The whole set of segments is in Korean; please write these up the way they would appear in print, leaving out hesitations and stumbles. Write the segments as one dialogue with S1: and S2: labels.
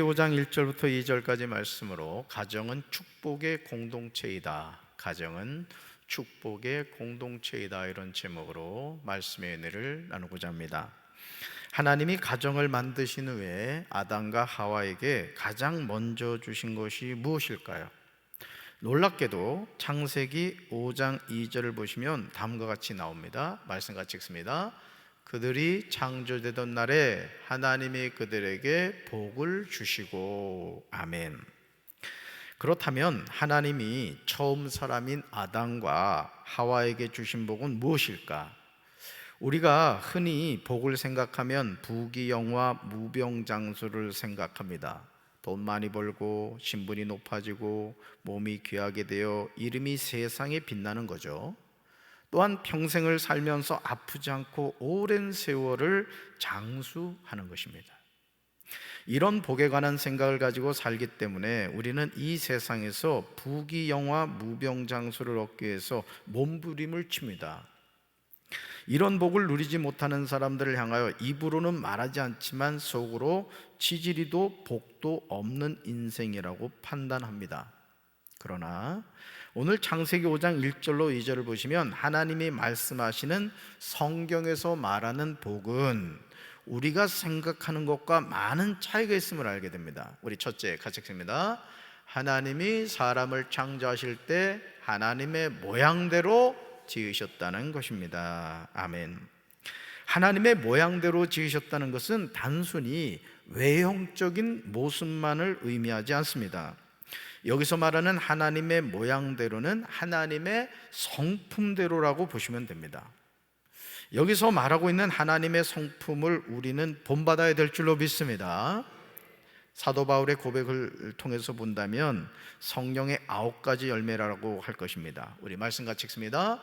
S1: 5장 1절부터 2절까지 말씀으로 가정은 축복의 공동체이다. 가정은 축복의 공동체이다. 이런 제목으로 말씀의 은혜를 나누고자 합니다. 하나님이 가정을 만드신 후에 아담과 하와에게 가장 먼저 주신 것이 무엇일까요? 놀랍게도 창세기 5장 2절을 보시면 다음과 같이 나옵니다. 말씀 같이 읽습니다. 그들이 창조되던 날에 하나님이 그들에게 복을 주시고. 아멘. 그렇다면 하나님이 처음 사람인 아담과 하와에게 주신 복은 무엇일까? 우리가 흔히 복을 생각하면 부귀영화 무병장수를 생각합니다. 돈 많이 벌고 신분이 높아지고 몸이 귀하게 되어 이름이 세상에 빛나는 거죠. 또한 평생을 살면서 아프지 않고 오랜 세월을 장수하는 것입니다. 이런 복에 관한 생각을 가지고 살기 때문에 우리는 이 세상에서 부귀영화 무병장수를 얻기 위해서 몸부림을 칩니다. 이런 복을 누리지 못하는 사람들을 향하여 입으로는 말하지 않지만 속으로 지지리도 복도 없는 인생이라고 판단합니다. 그러나 오늘 창세기 5장 1절로 2절을 보시면 하나님이 말씀하시는 성경에서 말하는 복은 우리가 생각하는 것과 많은 차이가 있음을 알게 됩니다. 우리 첫째 같이 읽습니다. 하나님이 사람을 창조하실 때 하나님의 모양대로 지으셨다는 것입니다. 아멘. 하나님의 모양대로 지으셨다는 것은 단순히 외형적인 모습만을 의미하지 않습니다. 여기서 말하는 하나님의 모양대로는 하나님의 성품대로라고 보시면 됩니다. 여기서 말하고 있는 하나님의 성품을 우리는 본받아야 될 줄로 믿습니다. 사도 바울의 고백을 통해서 본다면 성령의 9가지 열매라고 할 것입니다. 우리 말씀 같이 읽습니다.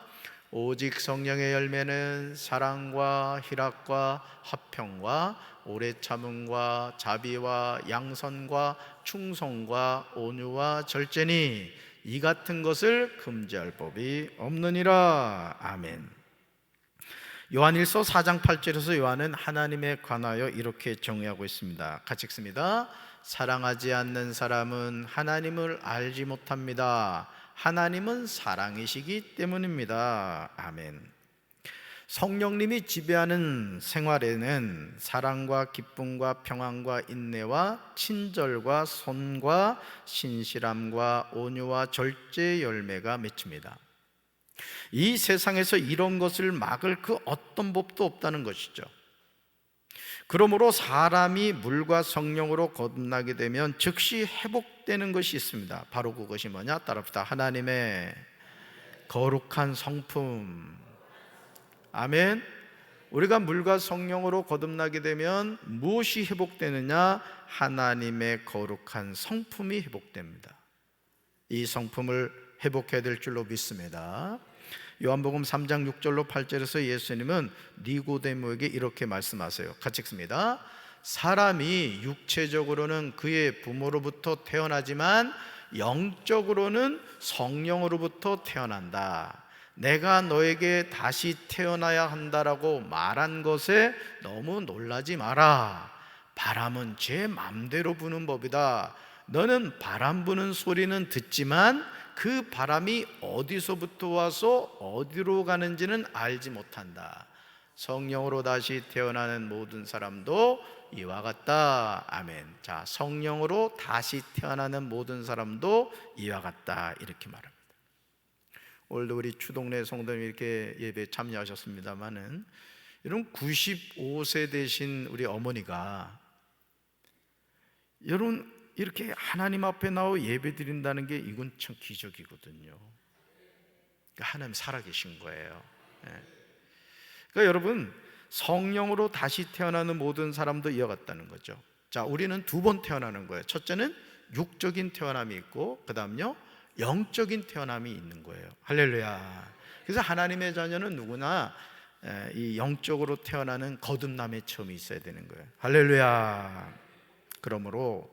S1: 오직 성령의 열매는 사랑과 희락과 화평과 오래 참음과 자비와 양선과 충성과 온유와 절제니 이 같은 것을 금지할 법이 없느니라. 아멘. 요한일서 4장 8절에서 요한은 하나님에 관하여 이렇게 정의하고 있습니다. 같이 읽습니다. 사랑하지 않는 사람은 하나님을 알지 못합니다. 하나님은 사랑이시기 때문입니다. 아멘. 성령님이 지배하는 생활에는 사랑과 기쁨과 평안과 인내와 친절과 선과 신실함과 온유와 절제의 열매가 맺힙니다. 이 세상에서 이런 것을 막을 그 어떤 법도 없다는 것이죠. 그러므로 사람이 물과 성령으로 거듭나게 되면 즉시 회복되는 것이 있습니다. 바로 그것이 뭐냐? 따라합시다. 하나님의 거룩한 성품. 아멘. 우리가 물과 성령으로 거듭나게 되면 무엇이 회복되느냐? 하나님의 거룩한 성품이 회복됩니다. 이 성품을 회복해야 될 줄로 믿습니다. 요한복음 3장 6절로 8절에서 예수님은 니고데모에게 이렇게 말씀하세요. 같이 읽습니다. 사람이 육체적으로는 그의 부모로부터 태어나지만 영적으로는 성령으로부터 태어난다. 내가 너에게 다시 태어나야 한다라고 말한 것에 너무 놀라지 마라. 바람은 제 맘대로 부는 법이다. 너는 바람 부는 소리는 듣지만 그 바람이 어디서부터 와서 어디로 가는지는 알지 못한다. 성령으로 다시 태어나는 모든 사람도 이와 같다. 아멘. 자, 성령으로 다시 태어나는 모든 사람도 이와 같다. 이렇게 말합니다. 오늘도 우리 추동래 성도님 이렇게 예배에 참여하셨습니다만은 여러분 95세 되신 우리 어머니가 여러분 이렇게 하나님 앞에 나와 예배 드린다는 게 이건 참 기적이거든요. 그러니까 하나님 살아계신 거예요. 그러니까 여러분 성령으로 다시 태어나는 모든 사람도 이와 같다는 거죠. 자, 우리는 두 번 태어나는 거예요. 첫째는 육적인 태어남이 있고 그 다음요 영적인 태어남이 있는 거예요. 할렐루야. 그래서 하나님의 자녀는 누구나 이 영적으로 태어나는 거듭남의 체험이 있어야 되는 거예요. 할렐루야. 그러므로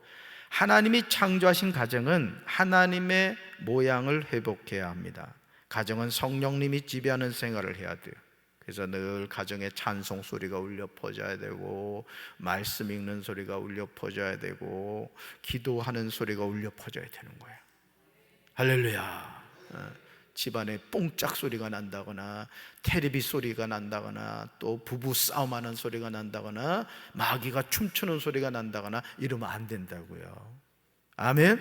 S1: 하나님이 창조하신 가정은 하나님의 모양을 회복해야 합니다. 가정은 성령님이 지배하는 생활을 해야 돼요. 그래서 늘 가정에 찬송 소리가 울려 퍼져야 되고, 말씀 읽는 소리가 울려 퍼져야 되고, 기도하는 소리가 울려 퍼져야 되는 거예요. 할렐루야. 집안에 뽕짝 소리가 난다거나, 테레비 소리가 난다거나, 또 부부 싸움하는 소리가 난다거나, 마귀가 춤추는 소리가 난다거나 이러면 안 된다고요. 아멘.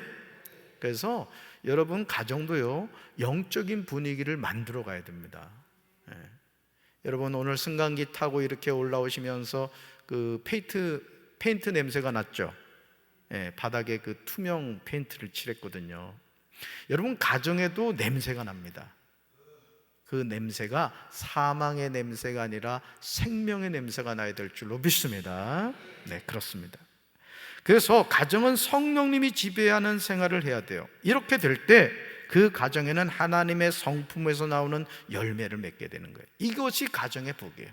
S1: 그래서 여러분 가정도요, 영적인 분위기를 만들어 가야 됩니다. 여러분 오늘 승강기 타고 이렇게 올라오시면서 그 페인트 냄새가 났죠? 바닥에 그 투명 페인트를 칠했거든요. 여러분 가정에도 냄새가 납니다. 그 냄새가 사망의 냄새가 아니라 생명의 냄새가 나야 될 줄로 믿습니다. 네, 그렇습니다. 그래서 가정은 성령님이 지배하는 생활을 해야 돼요. 이렇게 될 때 그 가정에는 하나님의 성품에서 나오는 열매를 맺게 되는 거예요. 이것이 가정의 복이에요.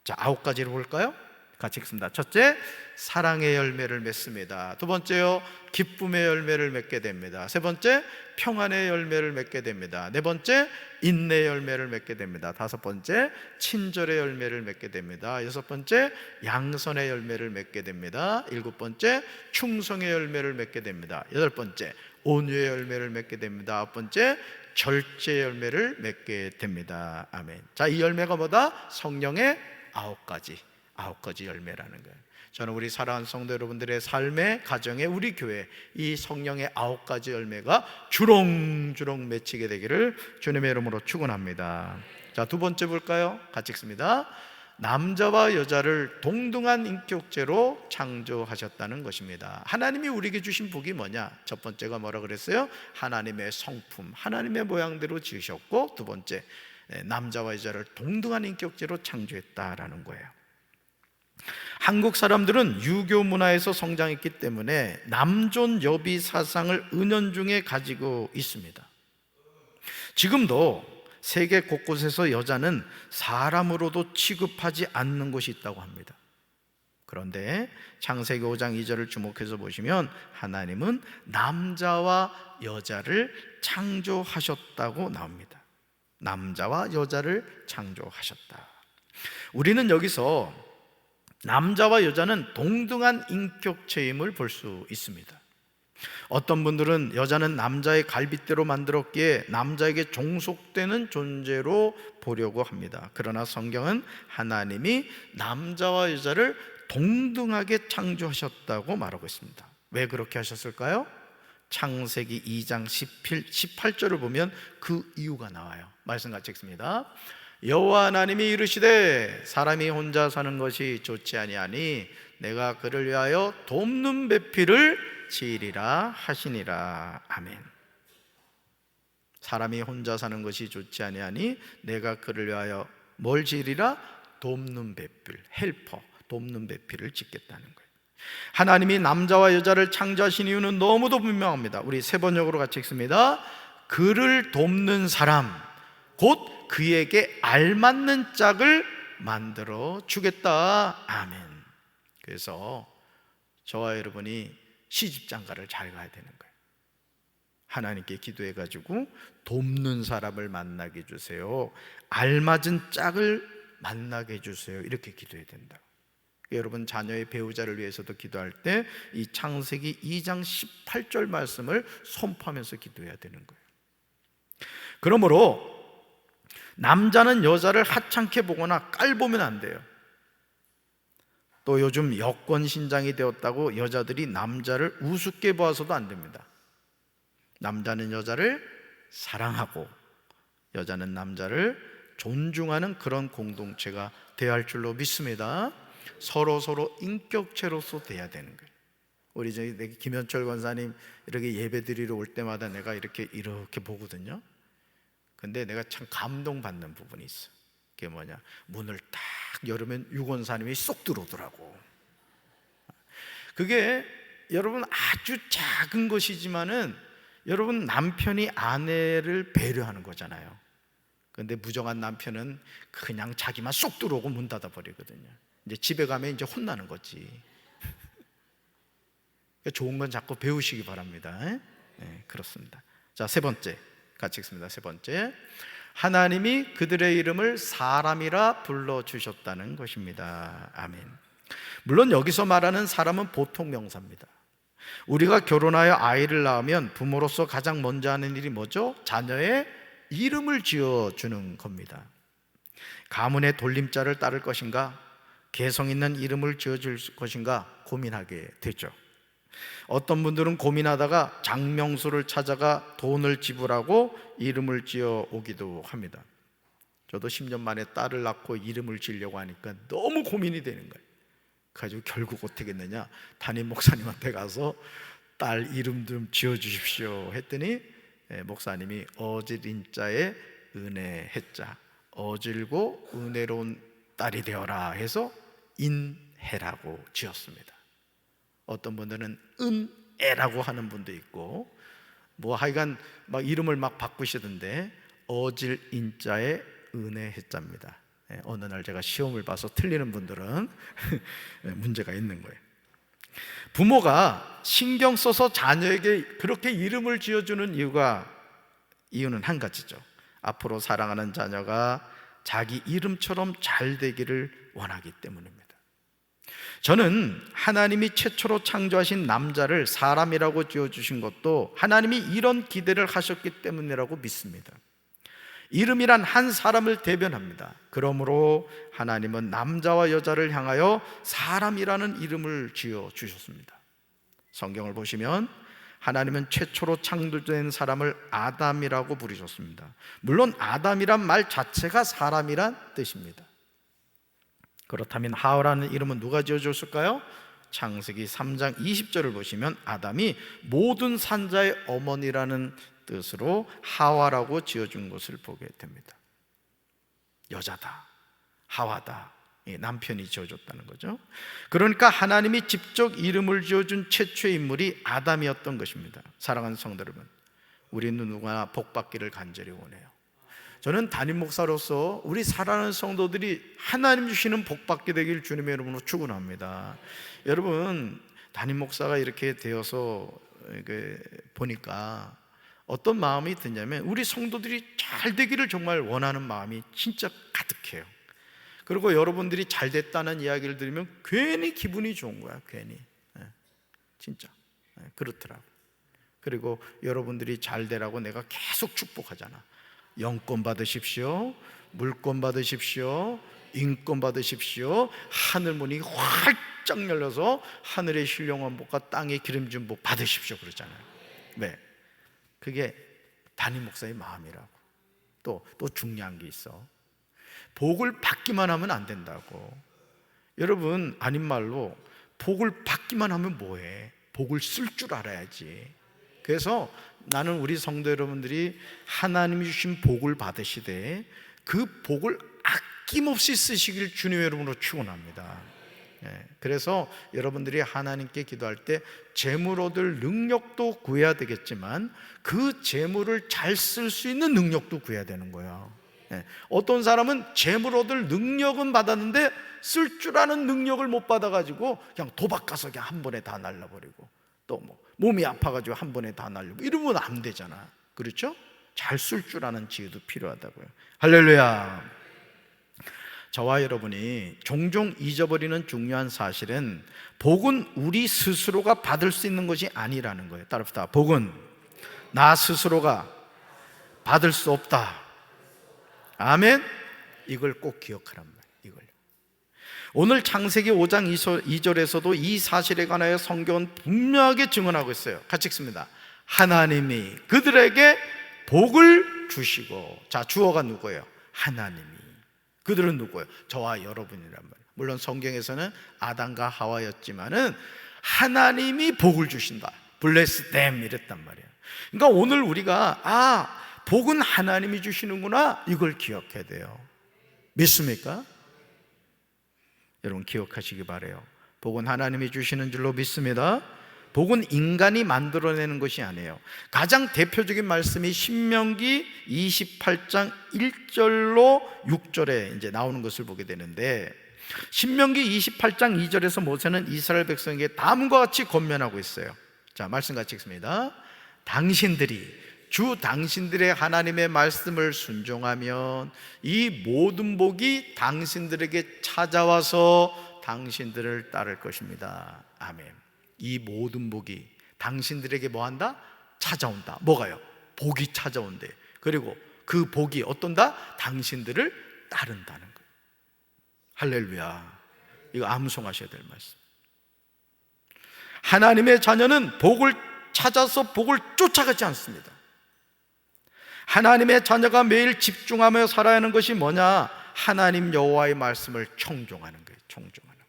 S1: 자, 9가지를 볼까요? 같이 읽습니다. 첫째, 사랑의 열매를 맺습니다. 두 번째요, 기쁨의 열매를 맺게 됩니다. 세 번째, 평안의 열매를 맺게 됩니다. 네 번째, 인내의 열매를 맺게 됩니다. 다섯 번째, 친절의 열매를 맺게 됩니다. 여섯 번째, 양선의 열매를 맺게 됩니다. 일곱 번째, 충성의 열매를 맺게 됩니다. 여덟 번째, 온유의 열매를 맺게 됩니다. 아홉 번째, 절제의 열매를 맺게 됩니다. 아멘. 자, 이 열매가 뭐다? 성령의 9가지 열매라는 거예요. 저는 우리 사랑하는 성도 여러분들의 삶의 가정에, 우리 교회 이 성령의 9가지 열매가 주렁주렁 맺히게 되기를 주님의 이름으로 축원합니다. 자, 두 번째 볼까요? 같이 읽습니다. 남자와 여자를 동등한 인격체로 창조하셨다는 것입니다. 하나님이 우리에게 주신 복이 뭐냐? 첫 번째가 뭐라 그랬어요? 하나님의 성품, 하나님의 모양대로 지으셨고, 두 번째, 남자와 여자를 동등한 인격체로 창조했다라는 거예요. 한국 사람들은 유교 문화에서 성장했기 때문에 남존 여비 사상을 은연중에 가지고 있습니다. 지금도 세계 곳곳에서 여자는 사람으로도 취급하지 않는 곳이 있다고 합니다. 그런데 창세기 5장 2절을 주목해서 보시면 하나님은 남자와 여자를 창조하셨다고 나옵니다. 남자와 여자를 창조하셨다. 우리는 여기서 남자와 여자는 동등한 인격체임을 볼 수 있습니다. 어떤 분들은 여자는 남자의 갈빗대로 만들었기에 남자에게 종속되는 존재로 보려고 합니다. 그러나 성경은 하나님이 남자와 여자를 동등하게 창조하셨다고 말하고 있습니다. 왜 그렇게 하셨을까요? 창세기 2장 18절을 보면 그 이유가 나와요. 말씀 같이 읽습니다. 여호와 하나님이 이르시되 사람이 혼자 사는 것이 좋지 아니하니 내가 그를 위하여 돕는 배필을 지으리라 하시니라. 아멘. 사람이 혼자 사는 것이 좋지 아니하니 내가 그를 위하여 뭘 지으리라? 돕는 배필, 헬퍼, 돕는 배필을 짓겠다는 거예요. 하나님이 남자와 여자를 창조하신 이유는 너무도 분명합니다. 우리 세 번역으로 같이 읽습니다. 그를 돕는 사람, 곧 그에게 알맞는 짝을 만들어 주겠다. 아멘. 그래서 저와 여러분이 시집장가를 잘 가야 되는 거예요. 하나님께 기도해가지고 돕는 사람을 만나게 해주세요, 알맞은 짝을 만나게 해주세요, 이렇게 기도해야 된다. 여러분 자녀의 배우자를 위해서도 기도할 때 이 창세기 2장 18절 말씀을 선포하면서 기도해야 되는 거예요. 그러므로 남자는 여자를 하찮게 보거나 깔보면 안 돼요. 또 요즘 여권 신장이 되었다고 여자들이 남자를 우습게 보아서도 안 됩니다. 남자는 여자를 사랑하고 여자는 남자를 존중하는 그런 공동체가 되어야 할 줄로 믿습니다. 서로 인격체로서 돼야 되는 거예요. 우리 김현철 권사님 이렇게 예배 드리러 올 때마다 내가 이렇게 보거든요. 근데 내가 참 감동받는 부분이 있어. 그게 뭐냐, 문을 딱 열으면 유권사님이 쏙 들어오더라고. 그게 여러분 아주 작은 것이지만은 여러분 남편이 아내를 배려하는 거잖아요. 근데 무정한 남편은 그냥 자기만 쏙 들어오고 문 닫아 버리거든요. 이제 집에 가면 이제 혼나는 거지. 좋은 건 자꾸 배우시기 바랍니다. 네, 그렇습니다. 자, 세 번째 같이 읽습니다. 세 번째, 하나님이 그들의 이름을 사람이라 불러주셨다는 것입니다. 아멘. 물론 여기서 말하는 사람은 보통 명사입니다. 우리가 결혼하여 아이를 낳으면 부모로서 가장 먼저 하는 일이 뭐죠? 자녀의 이름을 지어주는 겁니다. 가문의 돌림자를 따를 것인가? 개성 있는 이름을 지어줄 것인가? 고민하게 되죠. 어떤 분들은 고민하다가 장명수를 찾아가 돈을 지불하고 이름을 지어 오기도 합니다. 저도 10년 만에 딸을 낳고 이름을 지으려고 하니까 너무 고민이 되는 거예요. 그래가지고 결국 어떻게 했느냐, 담임 목사님한테 가서 딸 이름 좀 지어주십시오 했더니 목사님이 어질 인자에 은혜 해자, 어질고 은혜로운 딸이 되어라 해서 인혜라고 지었습니다. 어떤 분들은 은혜라고 하는 분도 있고, 뭐 하여간 막 이름을 막 바꾸시던데, 어질 인자에 은혜 해자입니다. 어느 날 제가 시험을 봐서 틀리는 분들은 문제가 있는 거예요. 부모가 신경 써서 자녀에게 그렇게 이름을 지어주는 이유는 한 가지죠. 앞으로 사랑하는 자녀가 자기 이름처럼 잘 되기를 원하기 때문입니다. 저는 하나님이 최초로 창조하신 남자를 사람이라고 지어주신 것도 하나님이 이런 기대를 하셨기 때문이라고 믿습니다. 이름이란 한 사람을 대변합니다. 그러므로 하나님은 남자와 여자를 향하여 사람이라는 이름을 지어주셨습니다. 성경을 보시면 하나님은 최초로 창조된 사람을 아담이라고 부르셨습니다. 물론 아담이란 말 자체가 사람이란 뜻입니다. 그렇다면 하와라는 이름은 누가 지어줬을까요? 창세기 3장 20절을 보시면 아담이 모든 산자의 어머니라는 뜻으로 하와라고 지어준 것을 보게 됩니다. 여자다, 하와다, 남편이 지어줬다는 거죠. 그러니까 하나님이 직접 이름을 지어준 최초의 인물이 아담이었던 것입니다. 사랑하는 성도 여러분, 우리는 누구나 복받기를 간절히 원해요. 저는 담임 목사로서 우리 사랑하는 성도들이 하나님 주시는 복받게 되길 주님의 이름으로 축원합니다. 여러분, 담임 목사가 이렇게 되어서 보니까 어떤 마음이 드냐면, 우리 성도들이 잘 되기를 정말 원하는 마음이 진짜 가득해요. 그리고 여러분들이 잘 됐다는 이야기를 들으면 괜히 기분이 좋은 거야. 괜히 진짜 그렇더라고. 그리고 여러분들이 잘 되라고 내가 계속 축복하잖아. 영권 받으십시오, 물권 받으십시오, 인권 받으십시오. 하늘문이 활짝 열려서 하늘의 신령한 복과 땅의 기름진 복 받으십시오 그러잖아요. 네, 그게 담임 목사의 마음이라고. 또 중요한 게 있어. 복을 받기만 하면 안 된다고. 여러분, 아닌 말로 복을 받기만 하면 뭐해? 복을 쓸 줄 알아야지. 그래서 나는 우리 성도 여러분들이 하나님이 주신 복을 받으시되 그 복을 아낌없이 쓰시길 주님의 이름으로 축원합니다. 그래서 여러분들이 하나님께 기도할 때 재물 얻을 능력도 구해야 되겠지만 그 재물을 잘 쓸 수 있는 능력도 구해야 되는 거예요. 어떤 사람은 재물 얻을 능력은 받았는데 쓸 줄 아는 능력을 못 받아가지고 그냥 도박 가서 그냥 한 번에 다 날려버리고, 또 뭐 몸이 아파가지고 한 번에 다 날리고 이러면 안 되잖아. 그렇죠? 잘 쓸 줄 아는 지혜도 필요하다고요. 할렐루야. 저와 여러분이 종종 잊어버리는 중요한 사실은 복은 우리 스스로가 받을 수 있는 것이 아니라는 거예요. 따라합시다. 복은 나 스스로가 받을 수 없다. 아멘. 이걸 꼭 기억하란 말이에요. 이걸. 오늘 창세기 5장 2절에서도 이 사실에 관하여 성경은 분명하게 증언하고 있어요. 같이 읽습니다. 하나님이 그들에게 복을 주시고. 자, 주어가 누구예요? 하나님이. 그들은 누구예요? 저와 여러분이란 말이에요. 물론 성경에서는 아담과 하와였지만은 하나님이 복을 주신다. Bless them 이랬단 말이에요. 그러니까 오늘 우리가 복은 하나님이 주시는구나, 이걸 기억해야 돼요. 믿습니까? 여러분 기억하시기 바라요. 복은 하나님이 주시는 줄로 믿습니다. 복은 인간이 만들어내는 것이 아니에요. 가장 대표적인 말씀이 신명기 28장 1절로 6절에 이제 나오는 것을 보게 되는데, 신명기 28장 2절에서 모세는 이스라엘 백성에게 다음과 같이 권면하고 있어요. 자, 말씀 같이 읽습니다. 당신들이 주 당신들의 하나님의 말씀을 순종하면 이 모든 복이 당신들에게 찾아와서 당신들을 따를 것입니다. 아멘. 이 모든 복이 당신들에게 뭐한다? 찾아온다. 뭐가요? 복이 찾아온대. 그리고 그 복이 어떤다? 당신들을 따른다는 거예요. 할렐루야. 이거 암송하셔야 될 말씀. 하나님의 자녀는 복을 찾아서 복을 쫓아가지 않습니다. 하나님의 자녀가 매일 집중하며 살아야 하는 것이 뭐냐? 하나님 여호와의 말씀을 청종하는 거예요. 청종하는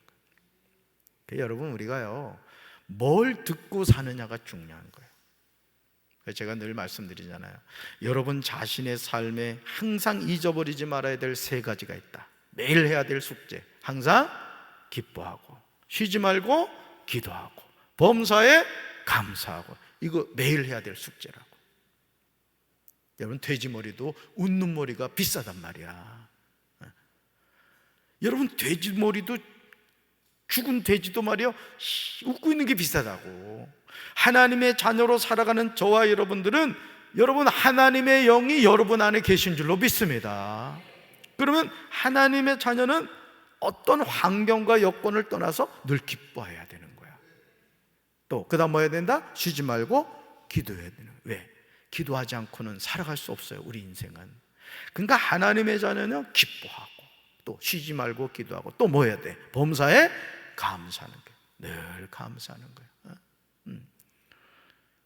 S1: 거예요. 여러분, 우리가요, 뭘 듣고 사느냐가 중요한 거예요. 제가 늘 말씀드리잖아요. 여러분 자신의 삶에 항상 잊어버리지 말아야 될 세 가지가 있다. 매일 해야 될 숙제. 항상 기뻐하고, 쉬지 말고 기도하고, 범사에 감사하고. 이거 매일 해야 될 숙제라고. 여러분, 돼지머리도 웃는 머리가 비싸단 말이야. 여러분, 돼지머리도, 죽은 돼지도 말이야, 웃고 있는 게 비싸다고. 하나님의 자녀로 살아가는 저와 여러분들은, 여러분 하나님의 영이 여러분 안에 계신 줄로 믿습니다. 그러면 하나님의 자녀는 어떤 환경과 여건을 떠나서 늘 기뻐해야 되는 거야. 또 그 다음 뭐 해야 된다? 쉬지 말고 기도해야 되는 거야. 왜? 기도하지 않고는 살아갈 수 없어요, 우리 인생은. 그러니까 하나님의 자녀는 기뻐하고, 또 쉬지 말고 기도하고, 또 뭐 해야 돼? 범사에 감사하는 거예요. 늘 감사하는 거예요.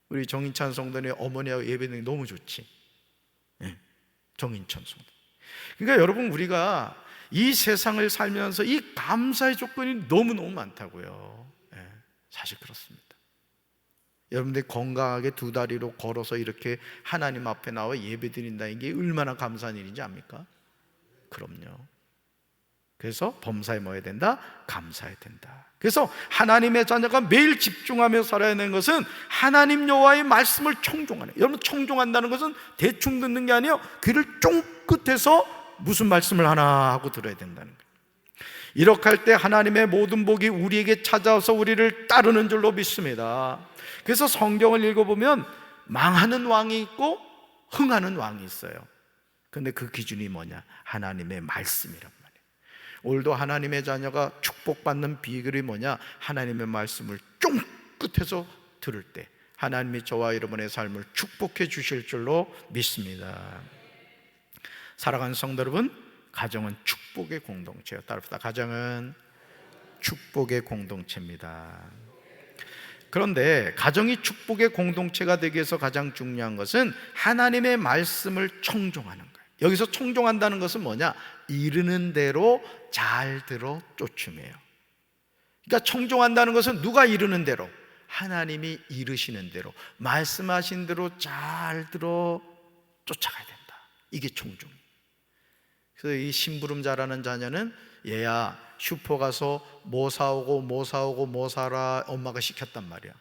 S1: 우리 정인찬 성도님 어머니하고 예배드리는 게 너무 좋지. 정인찬 성도. 그러니까 여러분, 우리가 이 세상을 살면서 이 감사의 조건이 너무너무 많다고요. 사실 그렇습니다. 여러분들 건강하게 두 다리로 걸어서 이렇게 하나님 앞에 나와 예배드린다는 게 얼마나 감사한 일인지 압니까? 그럼요. 그래서 범사에 뭐 해야 된다? 감사해야 된다. 그래서 하나님의 자녀가 매일 집중하며 살아야 하는 것은 하나님 여호와의 말씀을 청종하는. 여러분, 청종한다는 것은 대충 듣는 게 아니에요. 귀를 쫑긋해서 무슨 말씀을 하나 하고 들어야 된다는 거예요. 이렇게 할 때 하나님의 모든 복이 우리에게 찾아와서 우리를 따르는 줄로 믿습니다. 그래서 성경을 읽어보면 망하는 왕이 있고 흥하는 왕이 있어요. 근데 그 기준이 뭐냐? 하나님의 말씀이란 말이에요. 오늘도 하나님의 자녀가 축복받는 비결이 뭐냐? 하나님의 말씀을 쫑긋해서 들을 때 하나님이 저와 여러분의 삶을 축복해 주실 줄로 믿습니다. 사랑하는 성도 여러분, 가정은 축복의 공동체예요. 따라합시다. 가정은 축복의 공동체입니다. 그런데 가정이 축복의 공동체가 되기 위해서 가장 중요한 것은 하나님의 말씀을 청종하는 거예요. 여기서 청종한다는 것은 뭐냐? 이르는 대로 잘 들어 쫓음이에요. 그러니까 청종한다는 것은 누가 이르는 대로? 하나님이 이르시는 대로, 말씀하신 대로 잘 들어 쫓아가야 된다. 이게 청종이에요. 그래서 이 심부름 잘하는 자녀는 얘야 슈퍼 가서 뭐 사오고 뭐 사오고 뭐 사라 엄마가 시켰단 말이야.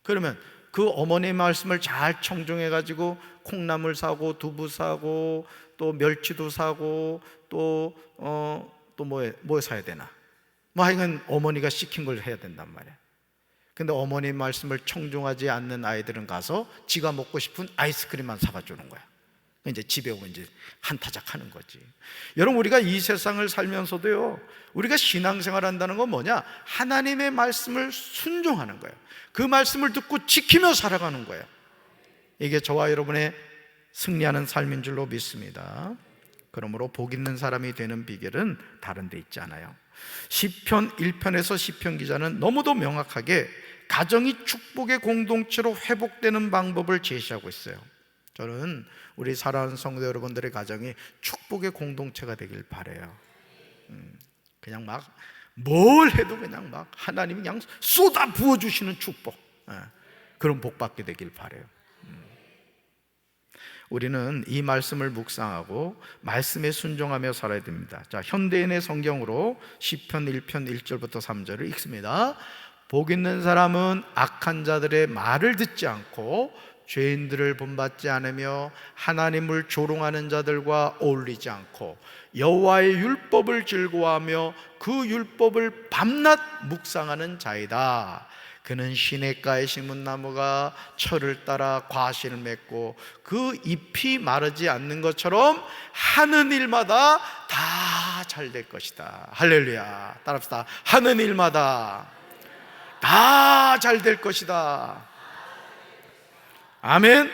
S1: 그러면 그 어머니의 말씀을 잘 청종해가지고 콩나물 사고 두부 사고 또 멸치도 사고 또 뭐 사야 되나? 뭐 하여간 어머니가 시킨 걸 해야 된단 말이야. 근데 어머니의 말씀을 청종하지 않는 아이들은 가서 지가 먹고 싶은 아이스크림만 사가 주는 거야. 이제 집에 오면 이제 한타작 하는 거지. 여러분, 우리가 이 세상을 살면서도요, 우리가 신앙생활 한다는 건 뭐냐? 하나님의 말씀을 순종하는 거예요. 그 말씀을 듣고 지키며 살아가는 거예요. 이게 저와 여러분의 승리하는 삶인 줄로 믿습니다. 그러므로 복 있는 사람이 되는 비결은 다른 데 있지 않아요. 시편 1편에서 시편 기자는 너무도 명확하게 가정이 축복의 공동체로 회복되는 방법을 제시하고 있어요. 저는 우리 사랑하는 성도 여러분들의 가정이 축복의 공동체가 되길 바라요. 그냥 막 뭘 해도 그냥 막 하나님이 그냥 쏟아 부어주시는 축복, 그런 복 받게 되길 바라요. 우리는 이 말씀을 묵상하고 말씀에 순종하며 살아야 됩니다. 자, 현대인의 성경으로 시편 1편 1절부터 3절을 읽습니다. 복 있는 사람은 악한 자들의 말을 듣지 않고 죄인들을 본받지 않으며 하나님을 조롱하는 자들과 어울리지 않고 여호와의 율법을 즐거워하며 그 율법을 밤낮 묵상하는 자이다. 그는 시냇가에 심은 나무가 철을 따라 과실을 맺고 그 잎이 마르지 않는 것처럼 하는 일마다 다 잘 될 것이다. 할렐루야. 따라합시다. 하는 일마다 다 잘 될 것이다. 아멘.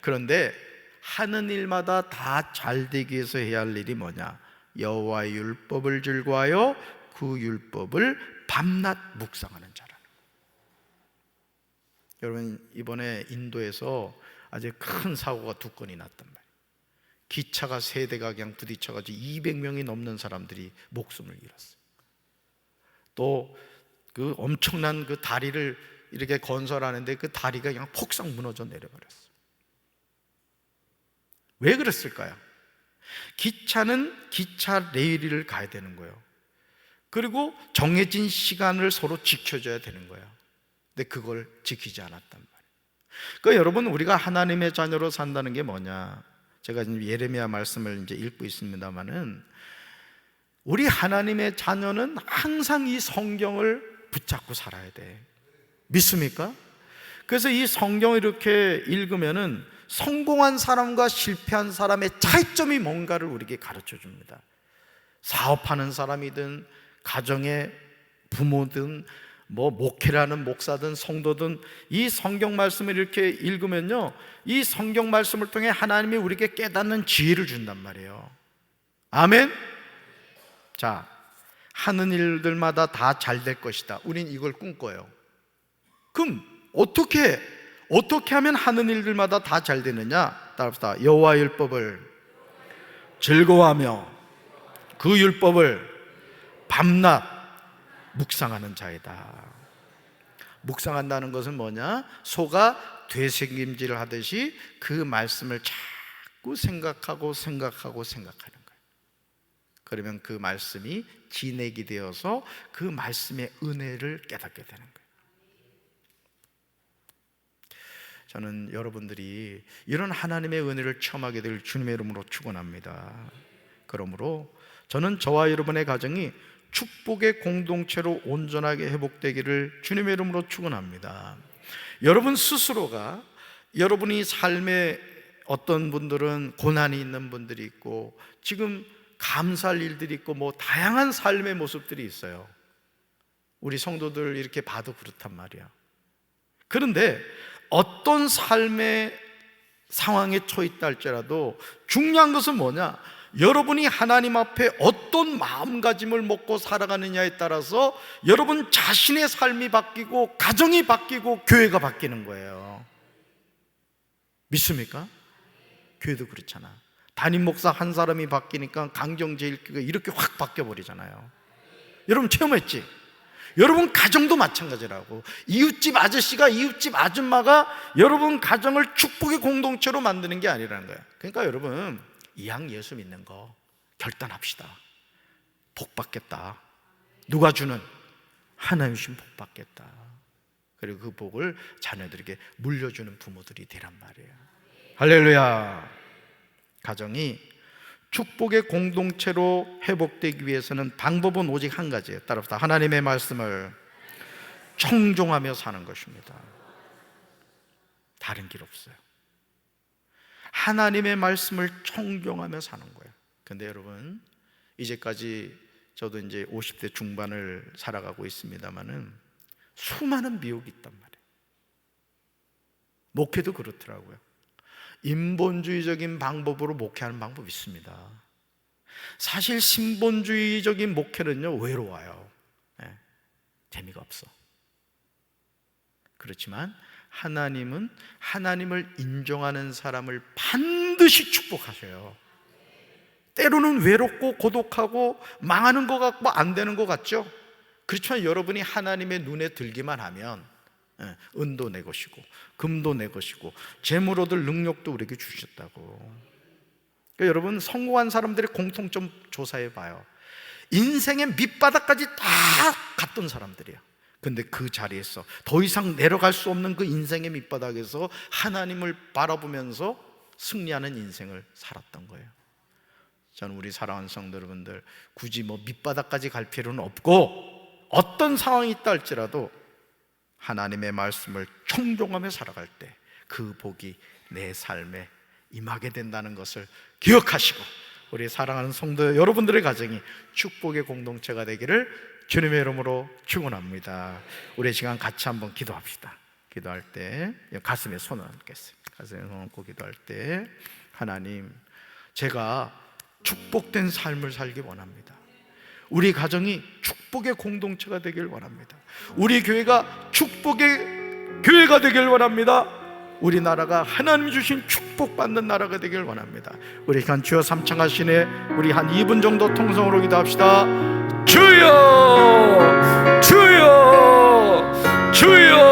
S1: 그런데 하는 일마다 다 잘 되기 위해서 해야 할 일이 뭐냐? 여호와의 율법을 즐거워하여 그 율법을 밤낮 묵상하는 자라. 여러분, 이번에 인도에서 아주 큰 사고가 2건이 났단 말이에요. 기차가 3대가 그냥 부딪혀가지고 200명이 넘는 사람들이 목숨을 잃었어요. 또 그 엄청난 그 다리를 이렇게 건설하는데 그 다리가 그냥 폭삭 무너져 내려버렸어요. 왜 그랬을까요? 기차는 기차 레일을 가야 되는 거예요. 그리고 정해진 시간을 서로 지켜줘야 되는 거예요. 근데 그걸 지키지 않았단 말이에요. 그러니까 여러분, 우리가 하나님의 자녀로 산다는 게 뭐냐? 제가 지금 예레미야 말씀을 이제 읽고 있습니다만은, 우리 하나님의 자녀는 항상 이 성경을 붙잡고 살아야 돼. 믿습니까? 그래서 이 성경을 이렇게 읽으면은 성공한 사람과 실패한 사람의 차이점이 뭔가를 우리에게 가르쳐 줍니다. 사업하는 사람이든 가정의 부모든 뭐 목회를 하는 목사든 성도든 이 성경 말씀을 이렇게 읽으면요, 이 성경 말씀을 통해 하나님이 우리에게 깨닫는 지혜를 준단 말이에요. 아멘. 자, 하는 일들마다 다 잘 될 것이다. 우린 이걸 꿈꿔요. 그럼 어떻게 하면 하는 일들마다 다 잘 되느냐? 따라합시다. 여호와의 율법을 즐거워하며 그 율법을 밤낮 묵상하는 자이다. 묵상한다는 것은 뭐냐? 소가 되새김질을 하듯이 그 말씀을 자꾸 생각하고 생각하는 거예요. 그러면 그 말씀이 진액이 되어서 그 말씀의 은혜를 깨닫게 되는 거예요. 저는 여러분들이 이런 하나님의 은혜를 체험하게 될 주님의 이름으로 축원합니다. 그러므로 저는 저와 여러분의 가정이 축복의 공동체로 온전하게 회복되기를 주님의 이름으로 축원합니다. 여러분 스스로가 여러분이 삶에 어떤 분들은 고난이 있는 분들이 있고 지금 감사할 일들이 있고 뭐 다양한 삶의 모습들이 있어요. 우리 성도들 이렇게 봐도 그렇단 말이야. 그런데 어떤 삶의 상황에 처했다 할지라도 중요한 것은 뭐냐? 여러분이 하나님 앞에 어떤 마음가짐을 먹고 살아가느냐에 따라서 여러분 자신의 삶이 바뀌고 가정이 바뀌고 교회가 바뀌는 거예요. 믿습니까? 교회도 그렇잖아. 담임 목사 한 사람이 바뀌니까 강경제일교가 이렇게 확 바뀌어버리잖아요. 여러분 체험했지? 여러분 가정도 마찬가지라고. 이웃집 아저씨가 이웃집 아줌마가 여러분 가정을 축복의 공동체로 만드는 게 아니라는 거예요. 그러니까 여러분 이왕 예수 믿는 거 결단합시다. 복 받겠다. 누가 주는? 하나님 주신 복 받겠다. 그리고 그 복을 자녀들에게 물려주는 부모들이 되란 말이에요. 할렐루야. 가정이 축복의 공동체로 회복되기 위해서는 방법은 오직 한 가지예요. 따라합시다. 하나님의 말씀을 청종하며 사는 것입니다. 다른 길 없어요. 하나님의 말씀을 청종하며 사는 거예요. 근데 여러분, 이제까지 저도 이제 50대 중반을 살아가고 있습니다만은 수많은 미혹이 있단 말이에요. 목회도 그렇더라고요. 인본주의적인 방법으로 목회하는 방법이 있습니다. 사실 신본주의적인 목회는요 외로워요. 재미가 없어. 그렇지만 하나님은 하나님을 인정하는 사람을 반드시 축복하셔요. 때로는 외롭고 고독하고 망하는 것 같고 안 되는 것 같죠? 그렇지만 여러분이 하나님의 눈에 들기만 하면 은도 내 것이고 금도 내 것이고 재물 얻을 능력도 우리에게 주셨다고. 그러니까 여러분 성공한 사람들의 공통점 조사해 봐요. 인생의 밑바닥까지 다 갔던 사람들이야. 근데 그 자리에서 더 이상 내려갈 수 없는 그 인생의 밑바닥에서 하나님을 바라보면서 승리하는 인생을 살았던 거예요. 저는 우리 사랑하는 성도 여러분들 굳이 뭐 밑바닥까지 갈 필요는 없고 어떤 상황이 있다 할지라도 하나님의 말씀을 청종하며 살아갈 때 그 복이 내 삶에 임하게 된다는 것을 기억하시고, 우리 사랑하는 성도 여러분들의 가정이 축복의 공동체가 되기를 주님의 이름으로 축원합니다. 우리 시간 같이 한번 기도합시다. 기도할 때 가슴에 손을 얹겠습니다. 가슴에 손을 얹고 기도할 때, 하나님, 제가 축복된 삶을 살기 원합니다. 우리 가정이 축복의 공동체가 되길 원합니다. 우리 교회가 축복의 교회가 되길 원합니다. 우리나라가 하나님 주신 축복받는 나라가 되길 원합니다. 우리 시간 주여 삼창하시네. 우리 한 2분 정도 통성으로 기도합시다. 주여, 주여, 주여.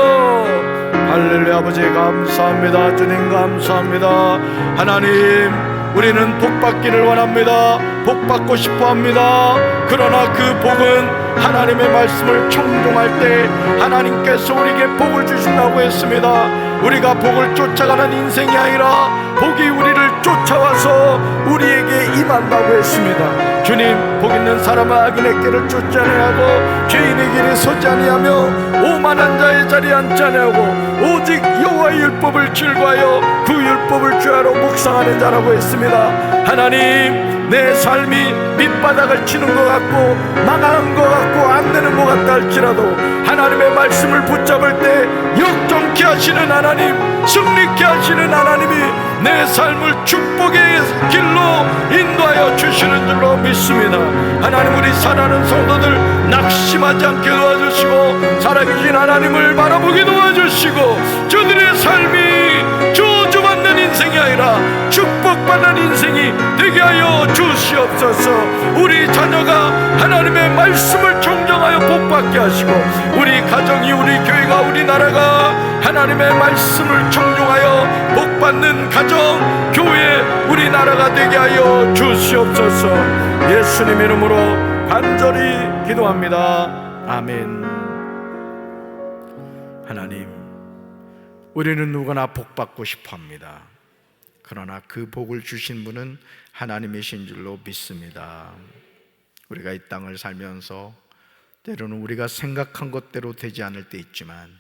S1: 할렐루야. 아버지 감사합니다. 주님 감사합니다. 하나님, 우리는 복받기를 원합니다. 복받고 싶어합니다. 그러나 그 복은 하나님의 말씀을 청종할 때 하나님께서 우리에게 복을 주신다고 했습니다. 우리가 복을 쫓아가는 인생이 아니라 복이 우리를 쫓아와서 우리에게 임한다고 했습니다. 주님, 복 있는 사람은 악인의 길을 쫓지 아니하고 죄인의 길에 서지 아니하며 오만한 자의 자리에 앉지 아니하고 오직 여호와의 율법을 즐거워하여 그 율법을 주야로 묵상하는 자라고 했습니다. 하나님, 내 삶이 밑바닥을 치는 것 같고 망하는 것 같고 안 되는 것 같다 할지라도 하나님의 말씀을 붙잡을 때 역정케 하시는 하나님, 승리케 하시는 하나님이 내 삶을 축복의 길로 인도하여 주시는 줄로 믿습니다. 하나님, 우리 사랑하는 성도들 낙심하지 않게 도와주시고 살아계신 하나님을 바라보게 도와주시고 저들의 삶이 저주받는 인생이 아니라 축복받는 인생이 되게 하여 주시옵소서. 우리 자녀가 하나님의 말씀을 청정하여 복받게 하시고 우리 가정이, 우리 교회가, 우리 나라가 하나님의 말씀을 청종하여 복받는 가정, 교회, 우리 나라가 되게 하여 주시옵소서. 예수님 이름으로 간절히 기도합니다. 아멘. 하나님, 우리는 누구나 복받고 싶어합니다. 그러나 그 복을 주신 분은 하나님이신 줄로 믿습니다. 우리가 이 땅을 살면서 때로는 우리가 생각한 것대로 되지 않을 때 있지만,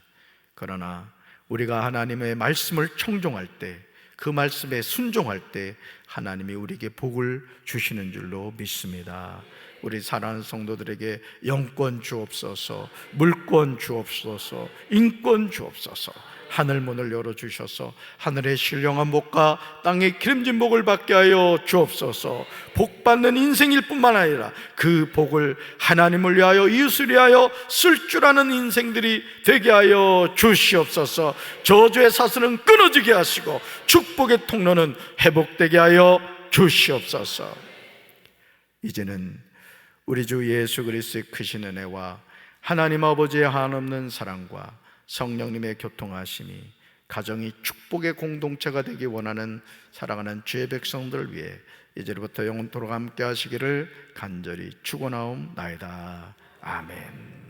S1: 그러나 우리가 하나님의 말씀을 청종할 때, 그 말씀에 순종할 때 하나님이 우리에게 복을 주시는 줄로 믿습니다. 우리 사랑하는 성도들에게 영권 주옵소서, 물권 주옵소서, 인권 주옵소서. 하늘 문을 열어주셔서 하늘의 신령한 복과 땅의 기름진 복을 받게 하여 주옵소서. 복받는 인생일 뿐만 아니라 그 복을 하나님을 위하여, 이웃을 위하여 쓸 줄 아는 인생들이 되게 하여 주시옵소서. 저주의 사슬은 끊어지게 하시고 축복의 통로는 회복되게 하여 주시옵소서. 이제는 우리 주 예수 그리스도의 크신 은혜와 하나님 아버지의 한없는 사랑과 성령님의 교통하심이 가정이 축복의 공동체가 되기 원하는 사랑하는 주의 백성들을 위해 이제부터 영원토록 함께 하시기를 간절히 축원하옵나이다. 아멘.